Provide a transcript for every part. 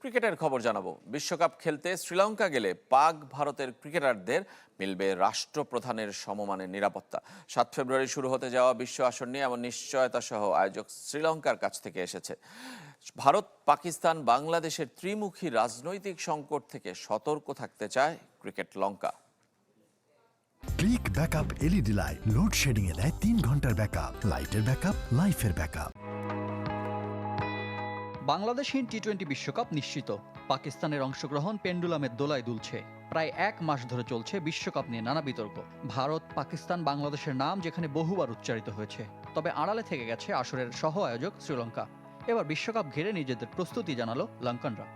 ক্রিকেটের খবর জানাবো। বিশ্বকাপ খেলতে শ্রীলঙ্কা গেলে পাক ভারতের ক্রিকেটারদের মিলবে রাষ্ট্রপ্রধানের সমমানের নিরাপত্তা। ৭ ফেব্রুয়ারি শুরু হতে যাওয়া বিশ্ব আসর নিয়ে এমন নিশ্চয়তা সহ আয়োজক শ্রীলঙ্কার কাছ থেকে এসেছে। ভারত, পাকিস্তান, বাংলাদেশের ত্রিমুখী রাজনৈতিক সংকট থেকে সতর্ক থাকতে চায় cricket Lanka. Click backup LED light load shedding এ দেয় 3 ঘন্টার ব্যাকআপ। লাইটের ব্যাকআপ, লাইফের ব্যাকআপ। বাংলাদেশহীন টি-20 বিশ্বকাপ নিশ্চিত। পাকিস্তানের অংশগ্রহণ পেন্ডুলামের দোলায় দুলছে। প্রায় 1 মাস ধরে চলছে বিশ্বকাপ নিয়ে নানা বিতর্ক। ভারত, পাকিস্তান, বাংলাদেশের নাম যেখানে বহুবার উচ্চারিত হয়েছে, তবে আড়ালে থেকে গেছে আসরের সহ আয়োজক শ্রীলঙ্কা। এবার বিশ্বকাপ ঘিরে নিজেদের প্রস্তুতি জানালো লঙ্কানরা।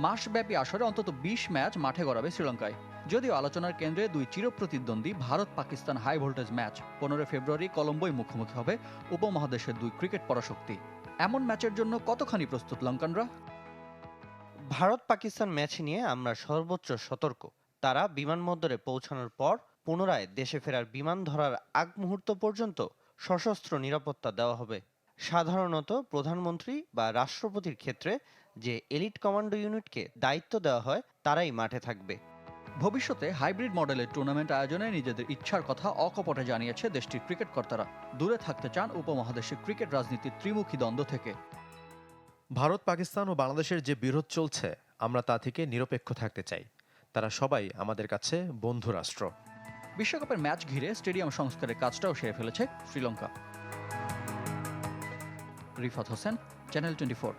মাসব্যাপী আসরে অন্তত 20 ম্যাচ মাঠে গড়াবে শ্রীলঙ্কায়। যদিও আলোচনার কেন্দ্রে 2 চিরপ্রতিদ্বন্দ্বী Bharat Pakistan high voltage match 15 ফেব্রুয়ারি কলম্বোয় মুখোমুখি হবে উপমহাদেশের 2 ক্রিকেট পরাশক্তি। এমন ম্যাচের জন্য কতখানি প্রস্তুত লঙ্কানরা? ভারত পাকিস্তান ম্যাচ নিয়ে আমরা সর্বোচ্চ সতর্ক। তারা বিমানবন্দরে পৌঁছানোর পর পুনরায় দেশে ফেরার বিমান ধরার আগ মুহূর্ত পর্যন্ত সশস্ত্র নিরাপত্তা দেওয়া হবে। সাধারণত প্রধানমন্ত্রী বা রাষ্ট্রপতির ক্ষেত্রে যে এলিট কমান্ডো ইউনিটকে দায়িত্ব দেওয়া হয় তারাই মাঠে থাকবে। ভবিষ্যতে হাইব্রিড মডেলের টুর্নামেন্ট আয়োজনে নিজেদের ইচ্ছার কথা অকপটে জানিয়েছে দেশটির ক্রিকেট কর্তারা। দূরে থাকতে চান উপমহাদেশের ক্রিকেট রাজনীতির ত্রিমুখী দ্বন্দ্ব থেকে। ভারত, পাকিস্তান ও বাংলাদেশের যে বিরোধ চলছে, আমরা তা থেকে নিরপেক্ষ থাকতে চাই। তারা সবাই আমাদের কাছে বন্ধু রাষ্ট্র। বিশ্বকাপের ম্যাচ ঘিরে স্টেডিয়াম সংস্কারের কাজটাও সেরে ফেলেছে শ্রীলঙ্কা। রিফাত হোসেন, চ্যানেল 24।